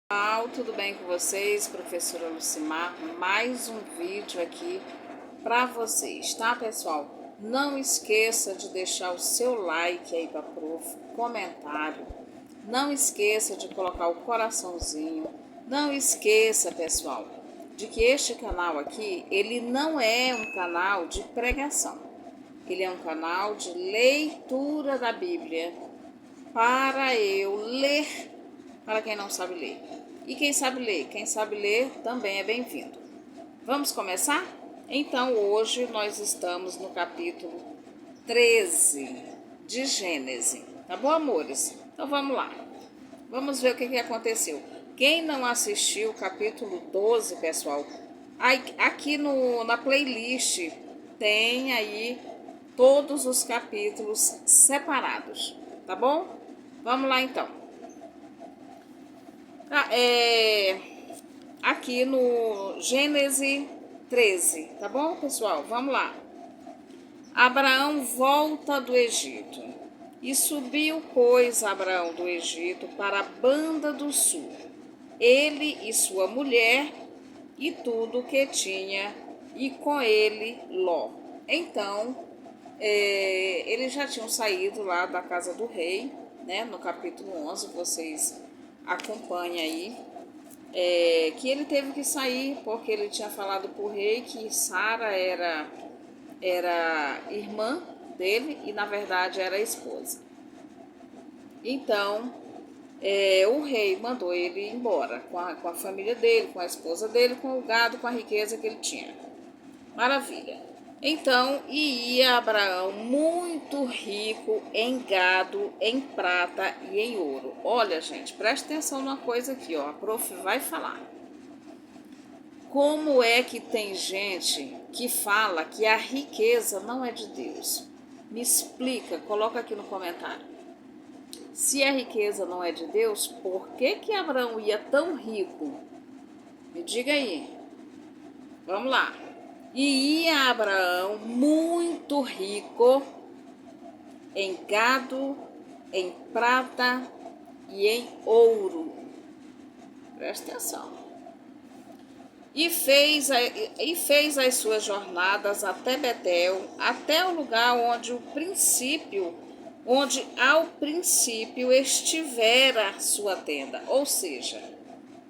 Pessoal, tudo bem com vocês? Professora Lucimar, mais um vídeo aqui para vocês, tá, pessoal? Não esqueça de deixar o seu like aí para prof, comentário. Não esqueça de colocar o coraçãozinho. Não esqueça, pessoal, de que este canal aqui, ele não é um canal de pregação. Ele é um canal de leitura da Bíblia para eu ler para quem não sabe ler. E quem sabe ler também é bem-vindo. Vamos começar? Então, hoje nós estamos no capítulo 13 de Gênesis. Tá bom, amores? Então, vamos lá. Vamos ver o que aconteceu. Quem não assistiu o capítulo 12, pessoal, aqui na playlist tem aí todos os capítulos separados, tá bom? Vamos lá, então. Aqui no Gênesis 13, tá bom, pessoal? Vamos lá. Abraão volta do Egito. E subiu, pois, Abraão do Egito para a banda do sul, ele e sua mulher e tudo o que tinha, e com ele Ló. Então, eles já tinham saído lá da casa do rei, né? No capítulo 11, vocês acompanhem aí. Que ele teve que sair porque ele tinha falado para o rei que Sara era irmã dele e na verdade era esposa. Então, o rei mandou ele ir embora com a família dele, com a esposa dele, com o gado, com a riqueza que ele tinha. Maravilha. Então, ia Abraão muito rico em gado, em prata e em ouro. Olha, gente, preste atenção numa coisa aqui, ó. A prof vai falar. Como é que tem gente que fala que a riqueza não é de Deus? Me explica, coloca aqui no comentário. Se a riqueza não é de Deus, por que Abraão ia tão rico? Me diga aí. Vamos lá. E ia Abraão muito rico em gado, em prata e em ouro. Presta atenção. E fez as suas jornadas até Betel, até o lugar onde ao princípio estivera a sua tenda. Ou seja,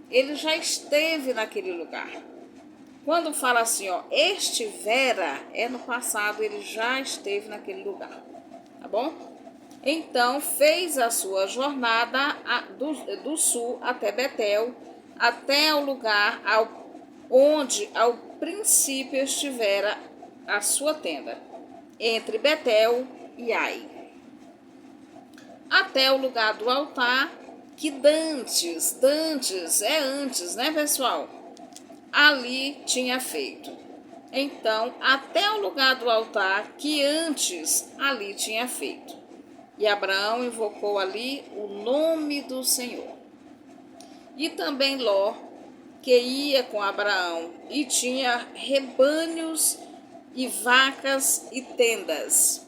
ele já esteve naquele lugar. Quando fala assim, ó, estivera, é no passado, ele já esteve naquele lugar, tá bom? Então, fez a sua jornada do sul até Betel, até o lugar onde ao princípio estivera a sua tenda, entre Betel e Ai, até o lugar do altar que dantes é antes, né, pessoal? Ali tinha feito. Então, até o lugar do altar que antes ali tinha feito. E Abraão invocou ali o nome do Senhor. E também Ló, que ia com Abraão, e tinha rebanhos e vacas e tendas.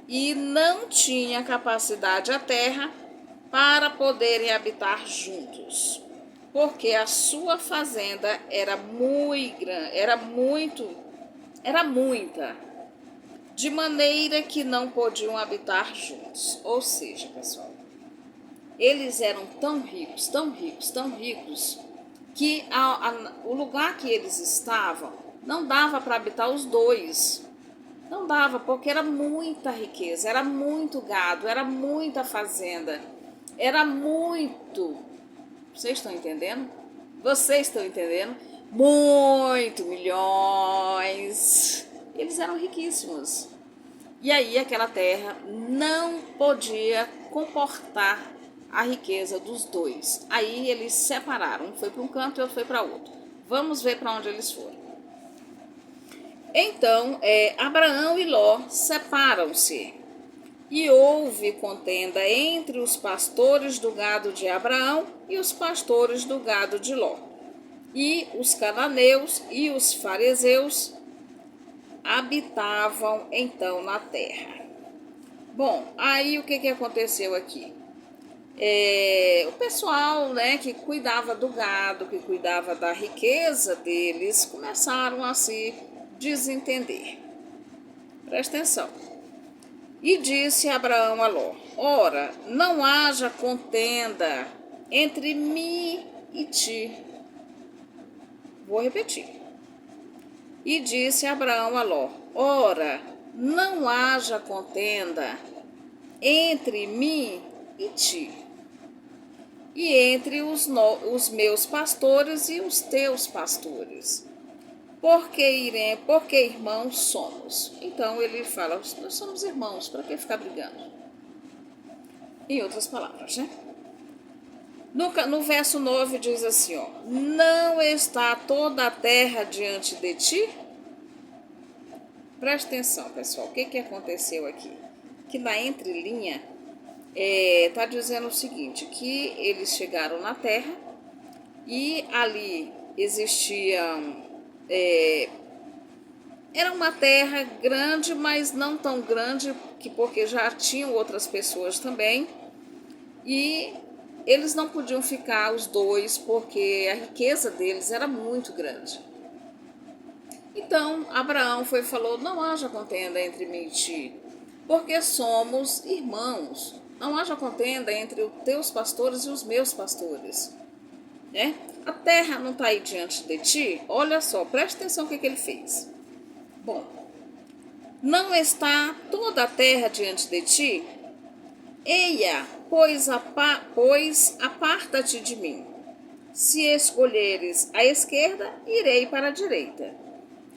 E não tinha capacidade a terra para poderem habitar juntos, porque a sua fazenda era muito grande, era muita, de maneira que não podiam habitar juntos. Ou seja, pessoal, eles eram tão ricos, que o lugar que eles estavam não dava para habitar os dois. Não dava, porque era muita riqueza, era muito gado, era muita fazenda, era muito. Vocês estão entendendo? Vocês estão entendendo? Muito milhões. Eles eram riquíssimos. E aí aquela terra não podia comportar a riqueza dos dois. Aí eles separaram. Um foi para um canto e outro foi para outro. Vamos ver para onde eles foram. Então, Abraão e Ló separam-se. E houve contenda entre os pastores do gado de Abraão e os pastores do gado de Ló. E os cananeus e os fariseus habitavam então na terra. Bom, aí o que aconteceu aqui? o pessoal, né, que cuidava do gado, que cuidava da riqueza deles, começaram a se desentender. Presta atenção. E disse Abraão a Ló: ora, não haja contenda entre mim e ti. Vou repetir. E disse Abraão a Ló: ora, não haja contenda entre mim e ti, e entre os meus pastores e os teus pastores, porque irmãos somos. Então ele fala: nós somos irmãos, para que ficar brigando? Em outras palavras, né? No verso 9 diz assim, ó: não está toda a terra diante de ti? Preste atenção, pessoal, o que aconteceu aqui? Que na entrelinha está dizendo o seguinte, que eles chegaram na terra e ali existiam... era uma terra grande, mas não tão grande, porque já tinham outras pessoas também, e eles não podiam ficar os dois, porque a riqueza deles era muito grande. Então Abraão foi e falou: não haja contenda entre mim e ti, porque somos irmãos. Não haja contenda entre os teus pastores e os meus pastores, né? A terra não está aí diante de ti? Olha só, preste atenção o que ele fez. Bom, não está toda a terra diante de ti? Eia, pois aparta-te de mim. Se escolheres a esquerda, irei para a direita.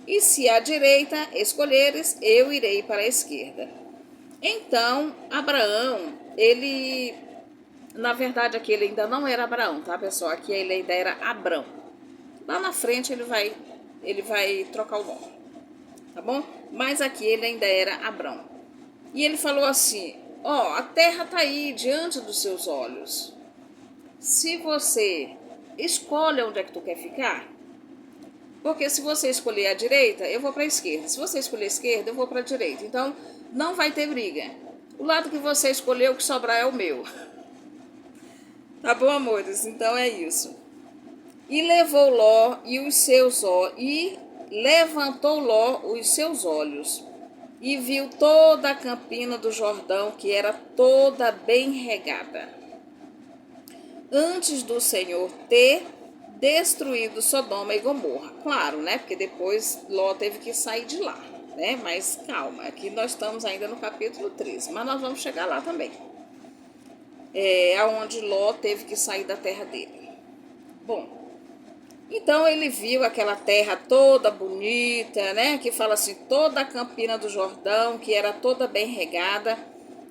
E se a direita escolheres, eu irei para a esquerda. Então, Abraão, ele... Na verdade, aqui ele ainda não era Abraão, tá, pessoal? Aqui ele ainda era Abrão. Lá na frente ele vai trocar o nome, tá bom? Mas aqui ele ainda era Abrão. E ele falou assim: ó, a terra está aí diante dos seus olhos. Se você escolhe onde é que tu quer ficar, porque se você escolher a direita, eu vou para a esquerda. Se você escolher a esquerda, eu vou para a direita. Então, não vai ter briga. O lado que você escolheu, o que sobrar é o meu. Tá bom, amores? Então é isso. E levou Ló e levantou Ló os seus olhos e viu toda a campina do Jordão, que era toda bem regada, antes do Senhor ter destruído Sodoma e Gomorra. Claro, né? Porque depois Ló teve que sair de lá, né? Mas calma, aqui nós estamos ainda no capítulo 13, mas nós vamos chegar lá também. Aonde Ló teve que sair da terra dele. Bom, então ele viu aquela terra toda bonita, né? Que fala assim, toda a campina do Jordão, que era toda bem regada,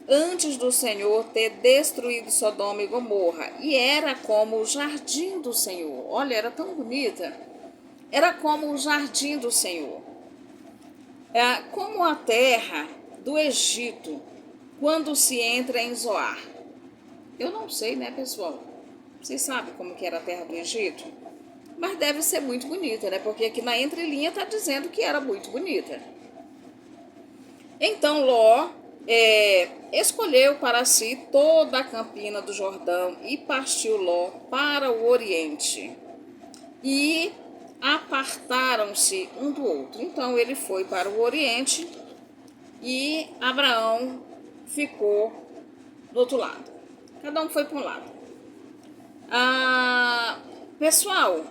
antes do Senhor ter destruído Sodoma e Gomorra. E era como o jardim do Senhor. Olha, era tão bonita. Era como o jardim do Senhor. Como a terra do Egito, quando se entra em Zoar. Eu não sei, né, pessoal? Vocês sabem como que era a terra do Egito? Mas deve ser muito bonita, né? Porque aqui na entrelinha está dizendo que era muito bonita. Então Ló escolheu para si toda a campina do Jordão e partiu Ló para o oriente. E apartaram-se um do outro. Então ele foi para o oriente e Abraão ficou do outro lado. Cada um foi para um lado. Pessoal,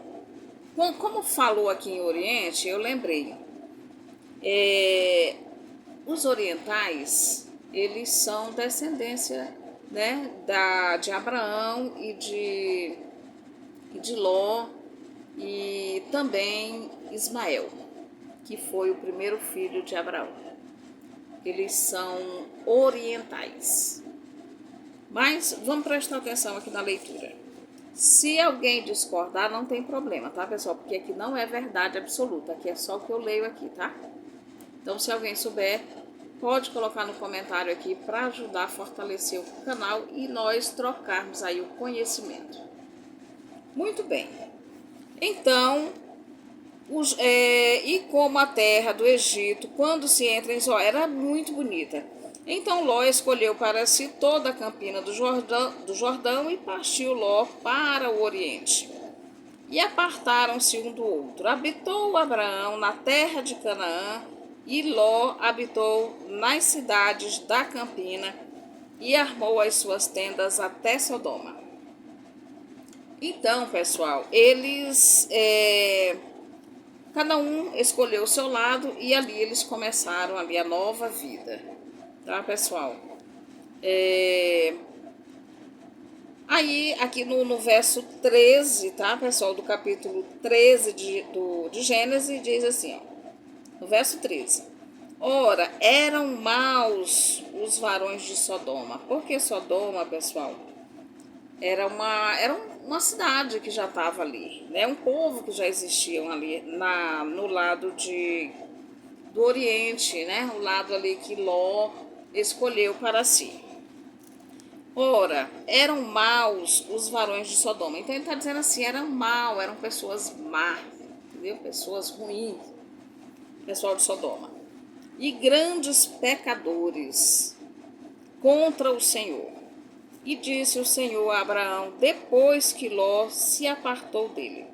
como falou aqui em Oriente, eu lembrei. Os orientais, eles são descendência, né, de Abraão e de Ló e também Ismael, que foi o primeiro filho de Abraão. Eles são orientais. Mas vamos prestar atenção aqui na leitura. Se alguém discordar, não tem problema, tá, pessoal? Porque aqui não é verdade absoluta, aqui é só o que eu leio aqui, tá? Então, se alguém souber, pode colocar no comentário aqui para ajudar a fortalecer o canal e nós trocarmos aí o conhecimento. Muito bem. Então, e como a terra do Egito, quando se entra em Zoar, era muito bonita. Então Ló escolheu para si toda a campina do Jordão e partiu Ló para o Oriente. E apartaram-se um do outro. Habitou Abraão na terra de Canaã, e Ló habitou nas cidades da campina, e armou as suas tendas até Sodoma. Então, pessoal, cada um escolheu o seu lado, e ali eles começaram ali a nova vida, tá, pessoal? Aí, aqui no verso 13, tá, pessoal, do capítulo 13 de Gênesis, diz assim, ó, no verso 13: Ora, eram maus os varões de Sodoma. Porque Sodoma, pessoal, era uma cidade que já estava ali, né? Um povo que já existia ali no lado do Oriente, né? O lado ali que Ló escolheu para si. Ora, eram maus os varões de Sodoma. Então ele está dizendo assim, eram maus, eram pessoas más, entendeu? Pessoas ruins, pessoal de Sodoma. E grandes pecadores contra o Senhor. E disse o Senhor a Abraão, depois que Ló se apartou dele: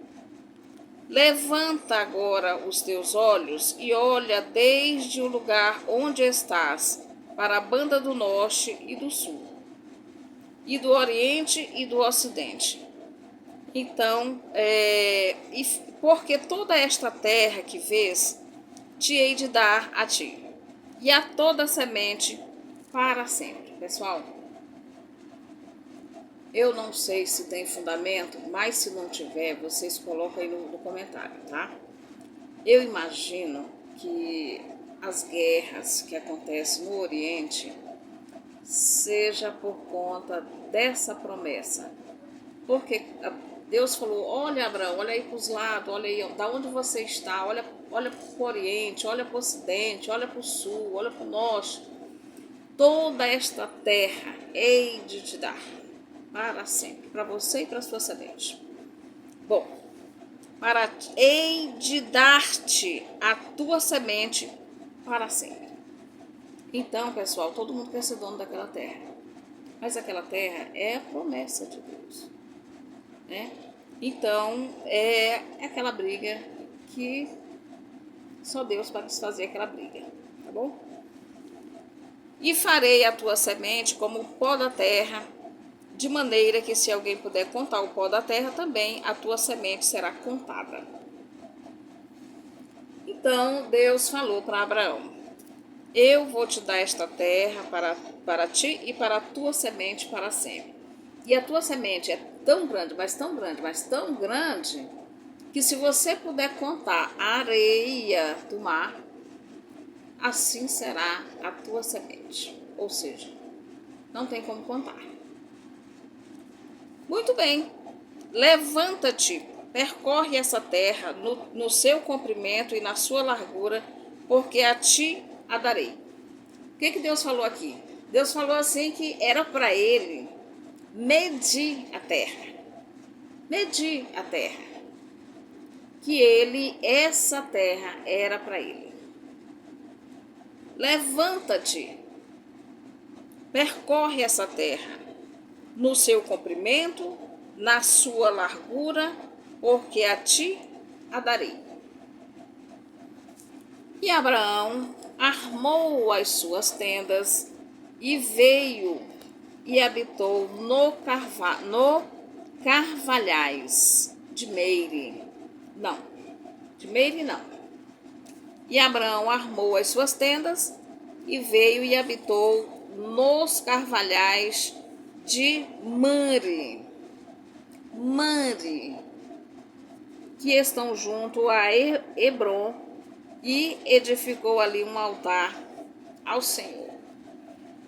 Levanta agora os teus olhos e olha desde o lugar onde estás, para a banda do norte e do sul, e do oriente e do ocidente. Então, porque toda esta terra que vês, te hei de dar a ti, e a toda semente para sempre. Pessoal, eu não sei se tem fundamento, mas se não tiver, vocês colocam aí no comentário, tá? Eu imagino que as guerras que acontecem no Oriente seja por conta dessa promessa. Porque Deus falou, olha Abraão, olha aí para os lados, olha aí da onde você está, olha para o Oriente, olha para o Ocidente, olha para o Sul, olha para o Norte. Toda esta terra hei de te dar para sempre, para você e para a sua semente. Bom, hei de dar-te a tua semente para sempre. Então, pessoal, todo mundo quer ser dono daquela terra. Mas aquela terra é a promessa de Deus, né? Então, é aquela briga que só Deus para desfazer aquela briga, tá bom? E farei a tua semente como o pó da terra, de maneira que se alguém puder contar o pó da terra, também a tua semente será contada. Então Deus falou para Abraão, eu vou te dar esta terra para ti e para a tua semente para sempre. E a tua semente é tão grande, mas tão grande, mas tão grande, que se você puder contar a areia do mar, assim será a tua semente. Ou seja, não tem como contar. Muito bem, levanta-te, percorre essa terra no seu comprimento e na sua largura, porque a ti a darei. O que Deus falou aqui? Deus falou assim que era para ele medir a terra. Medir a terra. Que essa terra era para ele. Levanta-te, percorre essa terra no seu comprimento, na sua largura, porque a ti a darei. E Abraão armou as suas tendas e veio e habitou no carvalhais de Meire. Não, de Meire não. E Abraão armou as suas tendas e veio e habitou nos carvalhais de Mamre, que estão junto a Hebrom, e edificou ali um altar ao Senhor.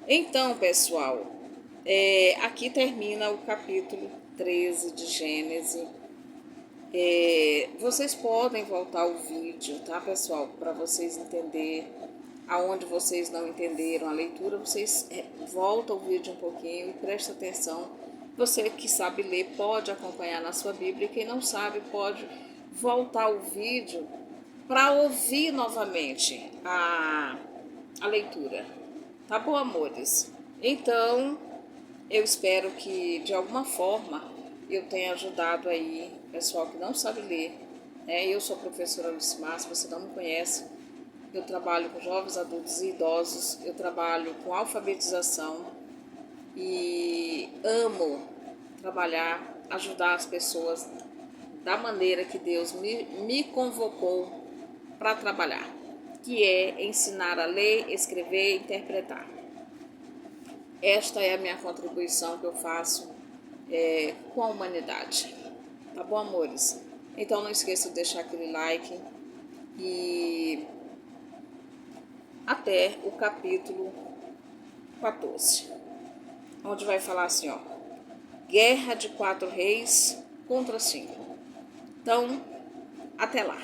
Então, pessoal, aqui termina o capítulo 13 de Gênesis. Vocês podem voltar o vídeo, tá, pessoal? Para vocês entenderem aonde vocês não entenderam a leitura, vocês voltam o vídeo um pouquinho e prestem atenção. Você que sabe ler pode acompanhar na sua Bíblia, e quem não sabe pode voltar o vídeo para ouvir novamente a leitura, Tá bom, amores? Então, eu espero que de alguma forma eu tenha ajudado aí pessoal que não sabe ler. Eu sou a professora Lucimar, se você não me conhece, eu trabalho com jovens, adultos e idosos, eu trabalho com alfabetização e amo trabalhar, ajudar as pessoas da maneira que Deus me convocou para trabalhar, que é ensinar a ler, escrever e interpretar. Esta é a minha contribuição que eu faço com a humanidade. Tá bom, amores? Então não esqueça de deixar aquele like e até o capítulo 14, onde vai falar assim, ó, Guerra de 4 reis contra 5. Então, até lá.